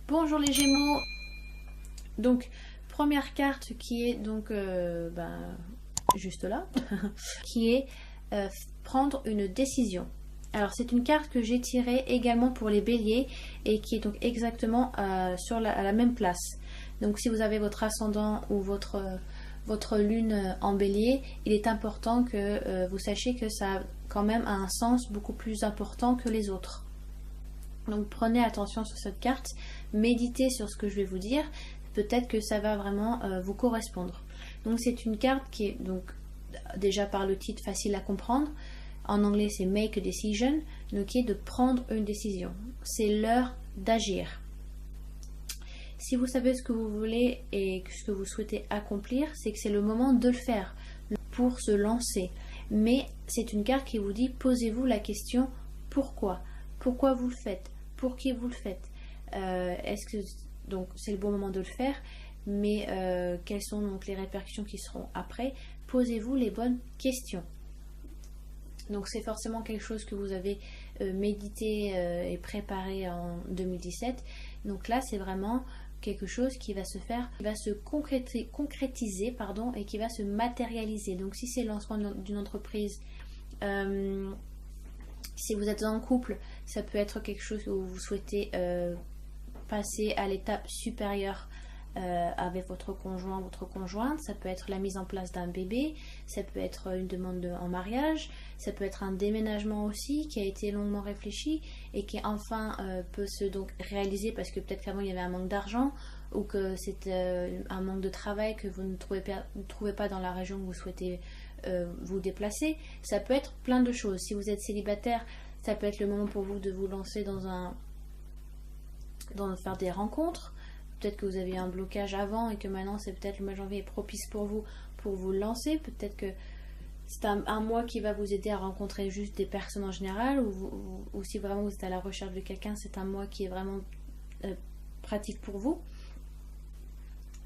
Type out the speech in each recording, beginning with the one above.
Bonjour les Gémeaux. Donc première carte qui est donc juste là, qui est prendre une décision. Alors c'est une carte que j'ai tirée également pour les Béliers et qui est donc exactement à la même place. Donc si vous avez votre ascendant ou votre lune en Bélier, il est important que vous sachiez que ça a quand même un sens beaucoup plus important que les autres. Donc prenez attention sur cette carte, méditez sur ce que je vais vous dire, peut-être que ça va vraiment vous correspondre. Donc c'est une carte qui est donc déjà par le titre facile à comprendre. En anglais c'est make a decision, donc qui est de prendre une décision. C'est l'heure d'agir. Si vous savez ce que vous voulez et ce que vous souhaitez accomplir, c'est que c'est le moment de le faire, pour se lancer. Mais c'est une carte qui vous dit, posez-vous la question pourquoi ? Pourquoi vous le faites ? Pour qui vous le faites ? Donc c'est le bon moment de le faire, mais quelles sont donc les répercussions qui seront après ? Posez-vous les bonnes questions. Donc c'est forcément quelque chose que vous avez médité et préparé en 2017. Donc là c'est vraiment quelque chose qui va se faire, qui va se concrétiser et qui va se matérialiser. Donc si c'est le lancement d'une entreprise, si vous êtes en couple, ça peut être quelque chose où vous souhaitez passer à l'étape supérieure avec votre conjoint, votre conjointe. Ça peut être la mise en place d'un bébé, ça peut être une demande en mariage, ça peut être un déménagement aussi qui a été longuement réfléchi et qui enfin peut se donc réaliser parce que peut-être qu'avant il y avait un manque d'argent ou que c'était un manque de travail que vous ne trouvez pas dans la région où vous souhaitez vous déplacer. Ça peut être plein de choses. Si vous êtes célibataire, ça peut être le moment pour vous de vous lancer dans faire des rencontres. Peut-être que vous avez un blocage avant et que maintenant c'est peut-être le mois de janvier est propice pour vous lancer. Peut-être que c'est un mois qui va vous aider à rencontrer juste des personnes en général, ou si vraiment vous êtes à la recherche de quelqu'un, c'est un mois qui est vraiment pratique pour vous.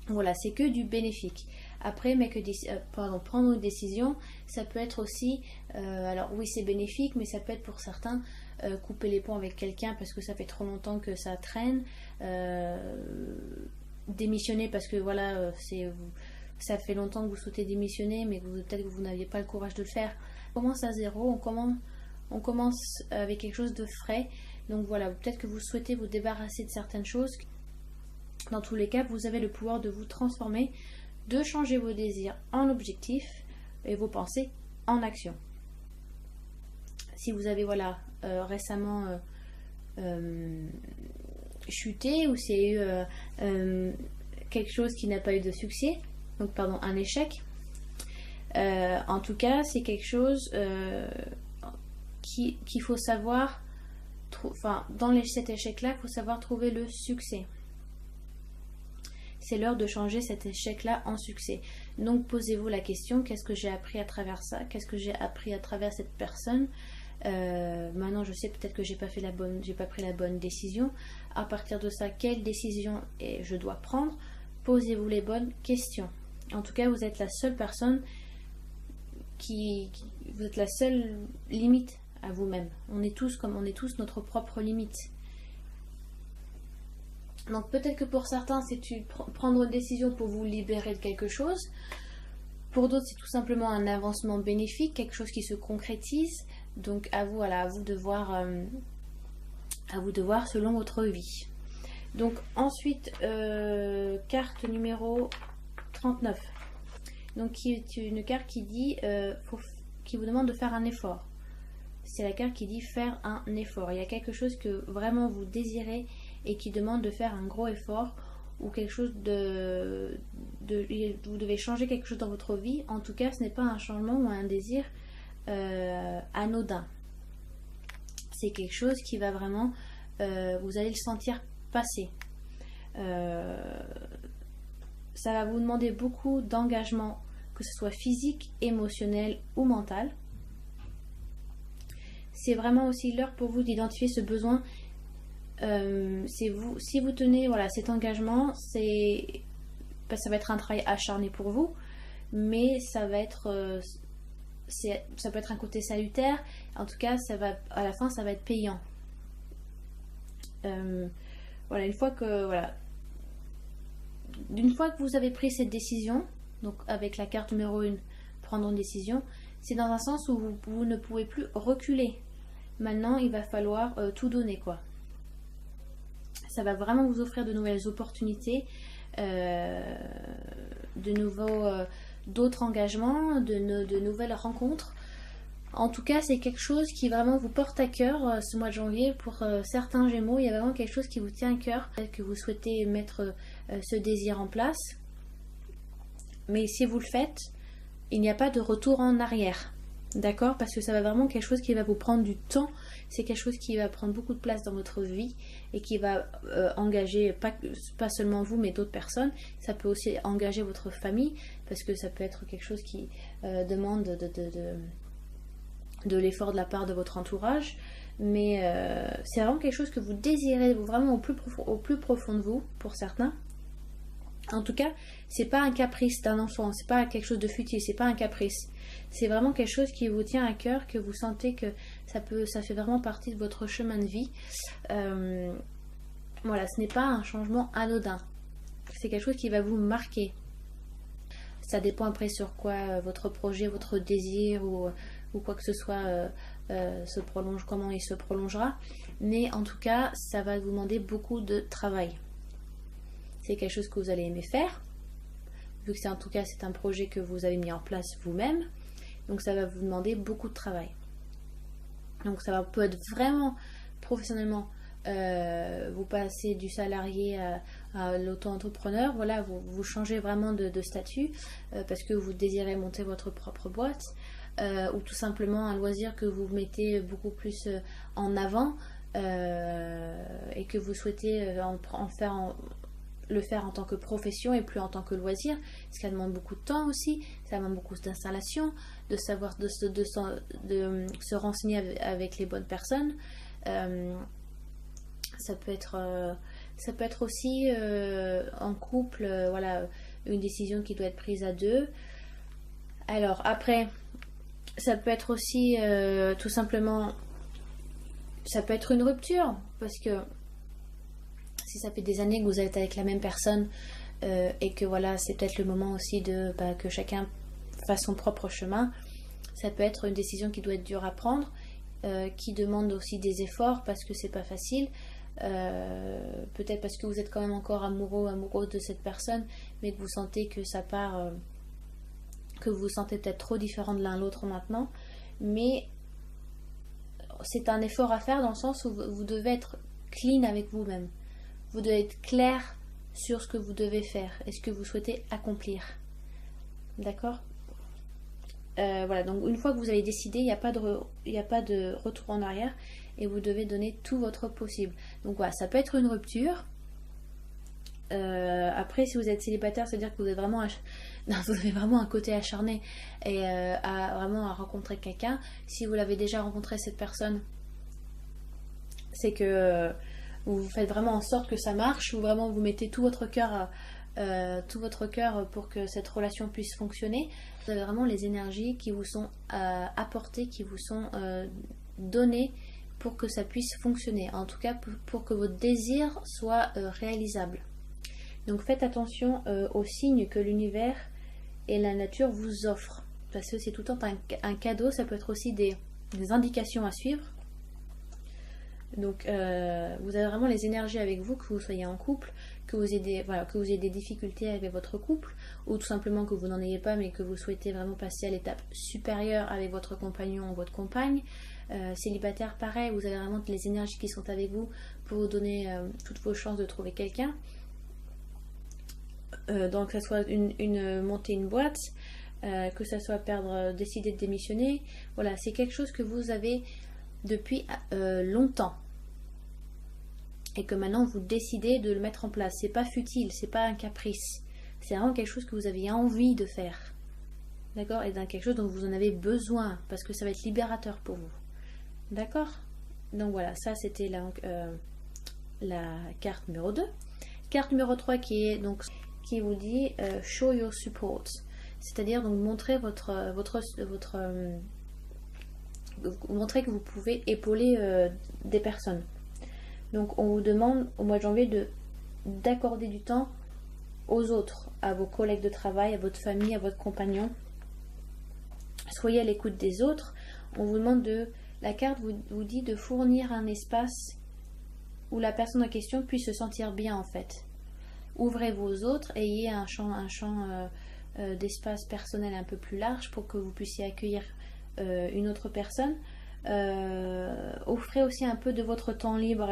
Voilà, c'est que du bénéfique. Après, prendre une décision, ça peut être aussi, alors oui c'est bénéfique, mais ça peut être pour certains couper les ponts avec quelqu'un parce que ça fait trop longtemps que ça traîne, démissionner parce que voilà, ça fait longtemps que vous souhaitez démissionner, mais peut-être que vous n'aviez pas le courage de le faire. On commence à zéro, on commence avec quelque chose de frais. Donc voilà, peut-être que vous souhaitez vous débarrasser de certaines choses. Dans tous les cas, vous avez le pouvoir de vous transformer, de changer vos désirs en objectifs et vos pensées en action. Si vous avez récemment chuté ou s'il y a eu quelque chose qui n'a pas eu de succès, donc un échec, en tout cas c'est quelque chose qu'il faut savoir, dans cet échec là il faut savoir trouver le succès. C'est l'heure de changer cet échec-là en succès. Donc posez-vous la question, qu'est-ce que j'ai appris à travers ça ? Qu'est-ce que j'ai appris à travers cette personne ? Maintenant je sais peut-être que j'ai pas pris la bonne décision. À partir de ça, quelle décision je dois prendre ? Posez-vous les bonnes questions. En tout cas, vous êtes la seule personne vous êtes la seule limite à vous-même. On est tous notre propre limite. Donc peut-être que pour certains, c'est prendre une décision pour vous libérer de quelque chose. Pour d'autres, c'est tout simplement un avancement bénéfique, quelque chose qui se concrétise. Donc à vous de voir selon votre vie. Donc ensuite, carte numéro 39. Donc qui est une carte qui dit, qui vous demande de faire un effort. C'est la carte qui dit faire un effort. Il y a quelque chose que vraiment vous désirez et qui demande de faire un gros effort ou quelque chose vous devez changer quelque chose dans votre vie. En tout cas, ce n'est pas un changement ou un désir anodin. C'est quelque chose qui va vraiment, vous allez le sentir passer. Ça va vous demander beaucoup d'engagement, que ce soit physique, émotionnel ou mental. C'est vraiment aussi l'heure pour vous d'identifier ce besoin. Si vous tenez cet engagement, ça va être un travail acharné pour vous, mais ça peut être un côté salutaire. En tout cas, à la fin, ça va être payant. Voilà, une fois que vous avez pris cette décision, donc avec la carte numéro 1, prendre une décision, c'est dans un sens où vous ne pouvez plus reculer. Maintenant, il va falloir tout donner, quoi. Ça va vraiment vous offrir de nouvelles opportunités, d'autres engagements, de nouvelles rencontres. En tout cas, c'est quelque chose qui vraiment vous porte à cœur ce mois de janvier. Pour certains Gémeaux, il y a vraiment quelque chose qui vous tient à cœur, que vous souhaitez mettre ce désir en place. Mais si vous le faites, il n'y a pas de retour en arrière. D'accord? Parce que ça va vraiment quelque chose qui va vous prendre du temps. C'est quelque chose qui va prendre beaucoup de place dans votre vie et qui va engager pas seulement vous, mais d'autres personnes. Ça peut aussi engager votre famille, parce que ça peut être quelque chose qui demande de l'effort de la part de votre entourage. Mais c'est vraiment quelque chose que vous désirez vraiment au plus profond de vous, pour certains. En tout cas, c'est pas un caprice d'un enfant, c'est pas quelque chose de futile, c'est pas un caprice. C'est vraiment quelque chose qui vous tient à cœur, que vous sentez que ça fait vraiment partie de votre chemin de vie. Voilà, ce n'est pas un changement anodin. C'est quelque chose qui va vous marquer. Ça dépend après sur quoi votre projet, votre désir ou quoi que ce soit se prolonge, comment il se prolongera. Mais en tout cas, ça va vous demander beaucoup de travail. C'est quelque chose que vous allez aimer faire, vu que c'est un projet que vous avez mis en place vous-même. Donc ça va vous demander beaucoup de travail. Donc ça peut être vraiment professionnellement, vous passez du salarié à l'auto-entrepreneur. Voilà, vous changez vraiment de statut parce que vous désirez monter votre propre boîte, ou tout simplement un loisir que vous mettez beaucoup plus en avant et que vous souhaitez le faire en tant que profession et plus en tant que loisir, parce que ça demande beaucoup de temps aussi, ça demande beaucoup d'installation, de savoir de se renseigner avec les bonnes personnes. Ça peut être aussi en couple, voilà, une décision qui doit être prise à deux. Alors après, ça peut être aussi tout simplement, ça peut être une rupture, parce que si ça fait des années que vous êtes avec la même personne et que voilà, c'est peut-être le moment aussi que chacun fasse son propre chemin, ça peut être une décision qui doit être dure à prendre, qui demande aussi des efforts parce que c'est pas facile. Peut-être parce que vous êtes quand même encore amoureuse de cette personne, mais que vous sentez que ça part, que vous vous sentez peut-être trop différent de l'un l'autre maintenant. Mais c'est un effort à faire dans le sens où vous devez être clean avec vous-même. Vous devez être clair sur ce que vous devez faire et ce que vous souhaitez accomplir. D'accord ? Voilà, donc une fois que vous avez décidé, il n'y a pas de retour en arrière et vous devez donner tout votre possible. Donc voilà, ça peut être une rupture. Après, si vous êtes célibataire, c'est-à-dire que vous avez vraiment un côté acharné et à rencontrer quelqu'un. Si vous l'avez déjà rencontré, cette personne, c'est que vous faites vraiment en sorte que ça marche, ou vraiment vous mettez tout votre cœur pour que cette relation puisse fonctionner. Vous avez vraiment les énergies qui vous sont apportées, qui vous sont données pour que ça puisse fonctionner. En tout cas, pour que votre désir soit réalisable. Donc faites attention aux signes que l'univers et la nature vous offrent. Parce que c'est tout le temps un cadeau, ça peut être aussi des indications à suivre. Donc vous avez vraiment les énergies avec vous, que vous soyez en couple, que vous ayez des difficultés avec votre couple, ou tout simplement que vous n'en ayez pas mais que vous souhaitez vraiment passer à l'étape supérieure avec votre compagnon ou votre compagne. Célibataire, pareil, vous avez vraiment les énergies qui sont avec vous pour vous donner toutes vos chances de trouver quelqu'un. Donc que ce soit monter une boîte, que ce soit décider de démissionner, voilà, c'est quelque chose que vous avez depuis longtemps et que maintenant vous décidez de le mettre en place. C'est pas futile, c'est pas un caprice, c'est vraiment quelque chose que vous avez envie de faire, d'accord, et quelque chose dont vous en avez besoin parce que ça va être libérateur pour vous, d'accord. Donc voilà, ça c'était la carte numéro 2. Carte numéro 3 qui vous dit show your support, c'est-à-dire donc montrer montrer que vous pouvez épauler des personnes. Donc on vous demande au mois de janvier d'accorder du temps aux autres, à vos collègues de travail, à votre famille, à votre compagnon. Soyez à l'écoute des autres. On vous demande la carte vous dit de fournir un espace où la personne en question puisse se sentir bien en fait. Ouvrez-vous aux autres, ayez un champ d'espace personnel un peu plus large pour que vous puissiez accueillir une autre personne. Offrez aussi un peu de votre temps libre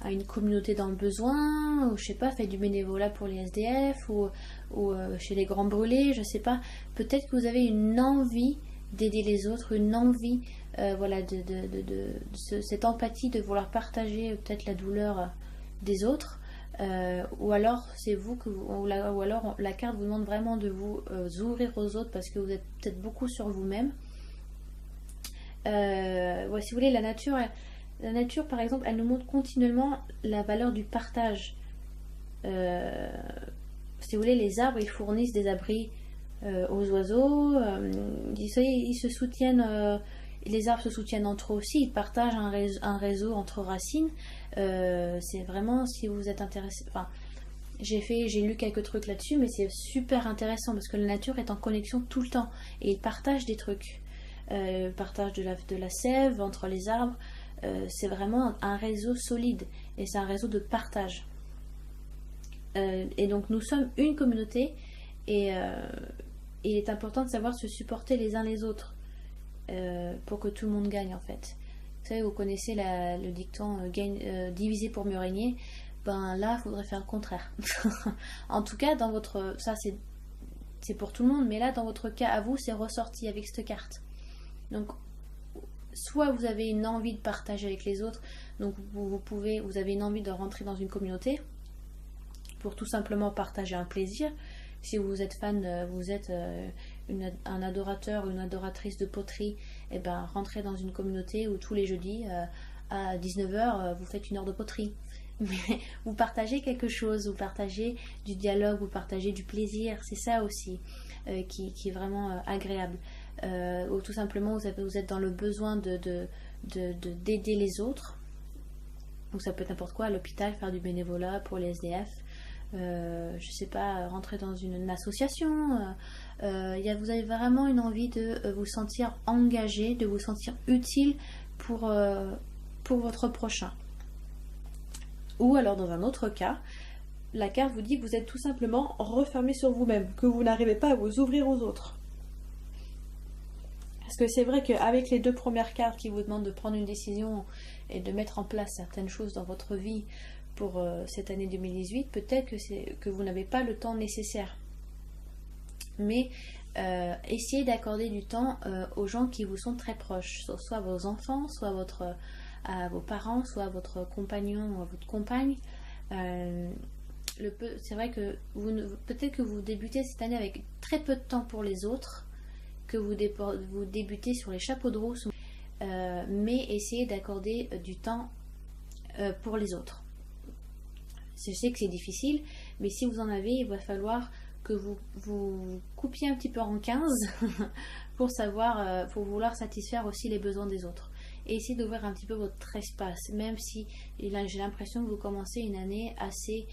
à une communauté dans le besoin, ou je sais pas, faites du bénévolat pour les SDF ou chez les grands brûlés, je sais pas. Peut-être que vous avez une envie d'aider les autres, une envie voilà, cette empathie de vouloir partager peut-être la douleur des autres. Ou alors c'est vous ou alors la carte vous demande vraiment de vous ouvrir aux autres parce que vous êtes peut-être beaucoup sur vous-même. Ouais, si vous voulez, la nature par exemple, elle nous montre continuellement la valeur du partage. Si vous voulez, les arbres, ils fournissent des abris aux oiseaux. Ils se soutiennent, les arbres se soutiennent entre eux aussi. Ils partagent un réseau entre racines. C'est vraiment, si vous êtes intéressé, enfin, j'ai lu quelques trucs là-dessus, mais c'est super intéressant parce que la nature est en connexion tout le temps et ils partagent des trucs. Ils partagent de la sève entre les arbres. C'est vraiment un réseau solide et c'est un réseau de partage. Et donc nous sommes une communauté et il est important de savoir se supporter les uns les autres pour que tout le monde gagne en fait. Vous savez, vous connaissez le dicton diviser pour mieux régner. Ben là, il faudrait faire le contraire. En tout cas, ça c'est pour tout le monde, mais là dans votre cas à vous, c'est ressorti avec cette carte. Donc soit vous avez une envie de partager avec les autres, donc vous avez une envie de rentrer dans une communauté pour tout simplement partager un plaisir. Si vous êtes fan, vous êtes un adorateur ou une adoratrice de poterie, et ben rentrez dans une communauté où tous les jeudis à 19h vous faites une heure de poterie. Mais vous partagez quelque chose, vous partagez du dialogue, vous partagez du plaisir, c'est ça aussi qui est vraiment agréable. Ou tout simplement vous êtes dans le besoin d'aider les autres. Donc ça peut être n'importe quoi, à l'hôpital, faire du bénévolat pour les SDF, je sais pas, rentrer dans une association. Vous avez vraiment une envie de vous sentir engagé, de vous sentir utile pour votre prochain. Ou alors dans un autre cas, la carte vous dit que vous êtes tout simplement refermé sur vous-même, que vous n'arrivez pas à vous ouvrir aux autres. Parce que c'est vrai qu'avec les 2 premières cartes qui vous demandent de prendre une décision et de mettre en place certaines choses dans votre vie pour cette année 2018, peut-être que vous n'avez pas le temps nécessaire. Mais essayez d'accorder du temps aux gens qui vous sont très proches, soit vos enfants, soit à vos parents, soit à votre compagnon ou à votre compagne. C'est vrai que peut-être que vous débutez cette année avec très peu de temps pour les autres, que vous débutez sur les chapeaux de roue, mais essayez d'accorder du temps pour les autres. Je sais que c'est difficile, mais si vous en avez, il va falloir que vous coupiez un petit peu en 15 pour vouloir satisfaire aussi les besoins des autres. Et essayez d'ouvrir un petit peu votre espace, même si j'ai l'impression que vous commencez une année assez,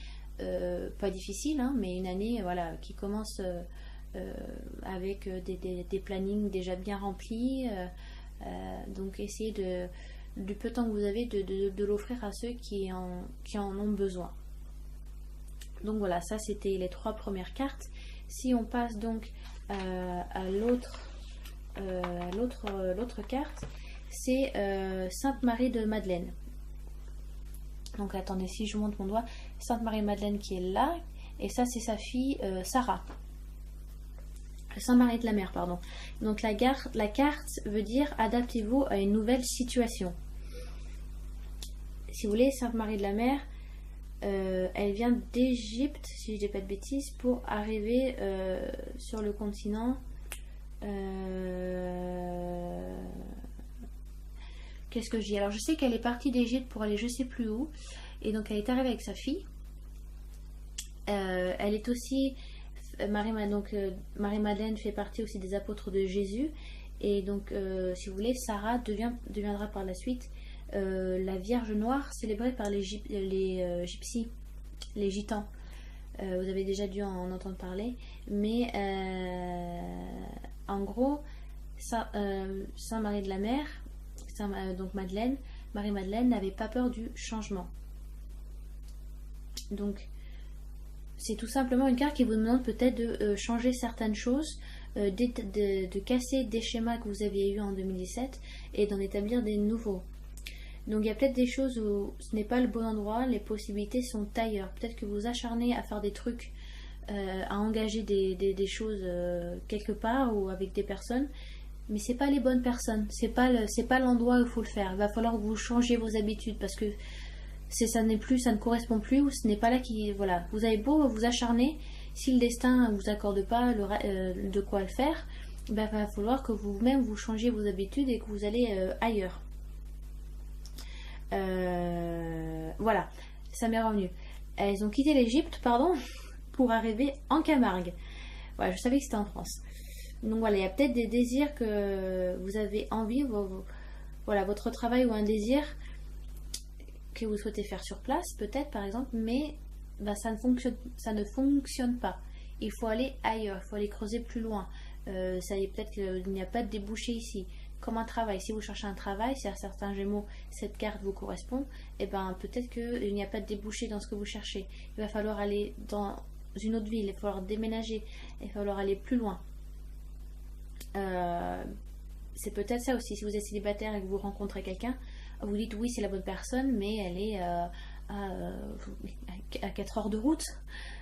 pas difficile, hein, mais une année voilà, qui commence avec des plannings déjà bien remplis. Donc essayez du peu de temps que vous avez de l'offrir à ceux qui en ont besoin. Donc voilà, ça c'était les 3 premières cartes. Si on passe donc à l'autre carte, c'est Sainte Marie de Madeleine. Donc attendez, si je monte mon doigt, Sainte Marie de Madeleine qui est là, et ça c'est sa fille Sarah. Sainte Marie de la Mer, pardon. Donc la carte veut dire adaptez-vous à une nouvelle situation. Si vous voulez, Sainte Marie de la Mer, elle vient d'Égypte, si je dis pas de bêtises, pour arriver sur le continent. Qu'est-ce que je dis? Alors je sais qu'elle est partie d'Égypte pour aller je sais plus où, et donc elle est arrivée avec sa fille. Elle est aussi Marie-Madeleine fait partie aussi des apôtres de Jésus, et donc si vous voulez, Sarah deviendra par la suite la Vierge Noire célébrée par les gypsies, les gitans. Vous avez déjà dû en entendre parler, mais en gros, Saint Marie de la Mer, donc Madeleine, Marie-Madeleine n'avait pas peur du changement. Donc, c'est tout simplement une carte qui vous demande peut-être de changer certaines choses, de casser des schémas que vous aviez eus en 2017 et d'en établir des nouveaux. Donc il y a peut-être des choses où ce n'est pas le bon endroit, les possibilités sont ailleurs. Peut-être que vous vous acharnez à faire des trucs, à engager des choses quelque part ou avec des personnes, mais c'est pas les bonnes personnes, c'est pas l'endroit où il faut le faire. Il va falloir que vous changiez vos habitudes parce que ça ne correspond plus ou ce n'est pas là qui, voilà. Vous avez beau vous acharner, si le destin ne vous accorde pas de quoi le faire, il va falloir que vous-même vous changiez vos habitudes et que vous allez ailleurs. Voilà, ça m'est revenu. Elles ont quitté l'Égypte, pardon, pour arriver en Camargue. Voilà, je savais que c'était en France. Donc voilà, il y a peut-être des désirs que vous avez envie, voilà, votre travail ou un désir que vous souhaitez faire sur place, peut-être par exemple, mais ça ne fonctionne pas. Il faut aller ailleurs, il faut aller creuser plus loin. Peut-être qu'il n'y a pas de débouché ici. Comme un travail, si vous cherchez un travail, si à certains Gémeaux cette carte vous correspond, et peut-être qu'il n'y a pas de débouché dans ce que vous cherchez. Il va falloir aller dans une autre ville, il va falloir déménager, il va falloir aller plus loin. C'est peut-être ça aussi, si vous êtes célibataire et que vous rencontrez quelqu'un, vous dites oui c'est la bonne personne, mais elle est à 4 heures de route.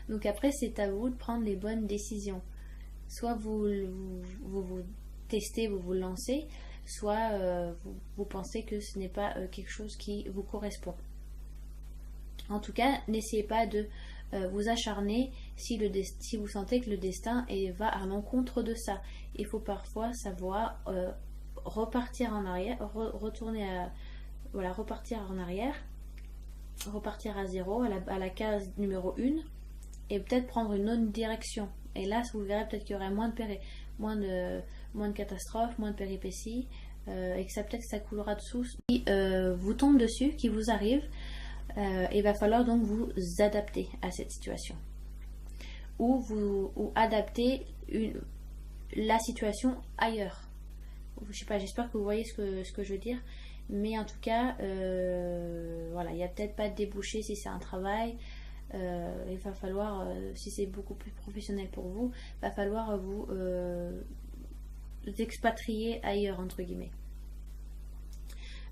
Donc après c'est à vous de prendre les bonnes décisions. Soit vous testez, vous lancez, soit vous pensez que ce n'est pas quelque chose qui vous correspond. En tout cas, n'essayez pas de vous acharner si vous sentez que le destin va à l'encontre de ça. Il faut parfois savoir repartir en arrière, repartir en arrière, repartir à zéro, à la case numéro 1, et peut-être prendre une autre direction. Et là, vous verrez peut-être qu'il y aurait moins de catastrophes, moins de péripéties, et que peut-être que ça coulera de source qui vous tombe dessus, qui vous arrive. Il va falloir donc vous adapter à cette situation. Ou adapter la situation ailleurs. Je sais pas, j'espère que vous voyez ce que je veux dire. Mais en tout cas, voilà, il n'y a peut-être pas de débouché si c'est un travail. Il va falloir, si c'est beaucoup plus professionnel pour vous, il va falloir vous expatrier ailleurs, entre guillemets.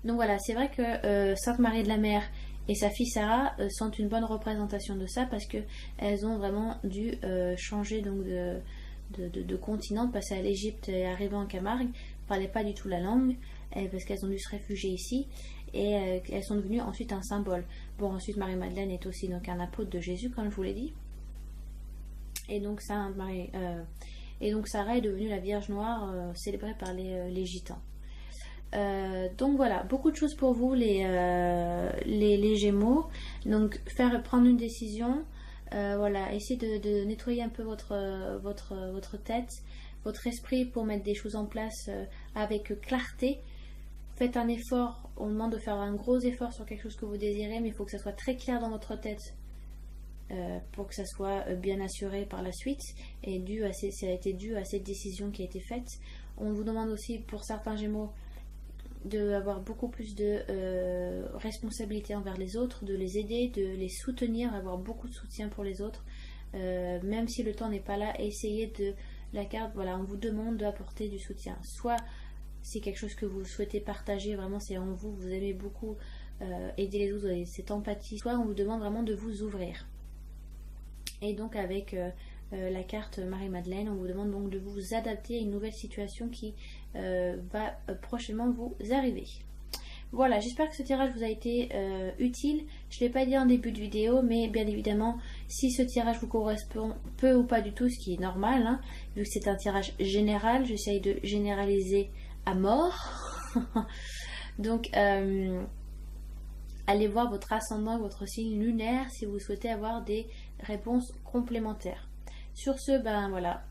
Donc voilà, c'est vrai que Sainte Marie de la Mer et sa fille Sarah sont une bonne représentation de ça parce que elles ont vraiment dû changer donc de continent, passer à l'Égypte et arriver en Camargue, ne parlaient pas du tout la langue parce qu'elles ont dû se réfugier ici et elles sont devenues ensuite un symbole. Bon, ensuite Marie-Madeleine est aussi donc un apôtre de Jésus, comme je vous l'ai dit, et donc Sarah est devenue la Vierge Noire célébrée par les gitans. Donc voilà, beaucoup de choses pour vous les Gémeaux. Donc prendre une décision, voilà, essayez de nettoyer un peu votre tête, votre esprit pour mettre des choses en place avec clarté. Faites un effort, on demande de faire un gros effort sur quelque chose que vous désirez, mais il faut que ça soit très clair dans votre tête pour que ça soit bien assuré par la suite, et ça a été dû à cette décision qui a été faite. On vous demande aussi pour certains Gémeaux d'avoir beaucoup plus de responsabilité envers les autres, de les aider, de les soutenir, avoir beaucoup de soutien pour les autres, même si le temps n'est pas là. Essayez de la carte, voilà, on vous demande d'apporter du soutien, soit c'est quelque chose que vous souhaitez partager, vraiment c'est en vous, vous aimez beaucoup aider les autres, vous avez cette empathie, soit on vous demande vraiment de vous ouvrir. Et donc avec la carte Marie-Madeleine, on vous demande donc de vous adapter à une nouvelle situation qui va prochainement vous arriver. Voilà, j'espère que ce tirage vous a été utile. Je ne l'ai pas dit en début de vidéo, mais bien évidemment, si ce tirage vous correspond peu ou pas du tout, ce qui est normal, hein, vu que c'est un tirage général, j'essaye de généraliser à mort. Donc, allez voir votre ascendant, votre signe lunaire si vous souhaitez avoir des réponses complémentaires. Sur ce, ben voilà,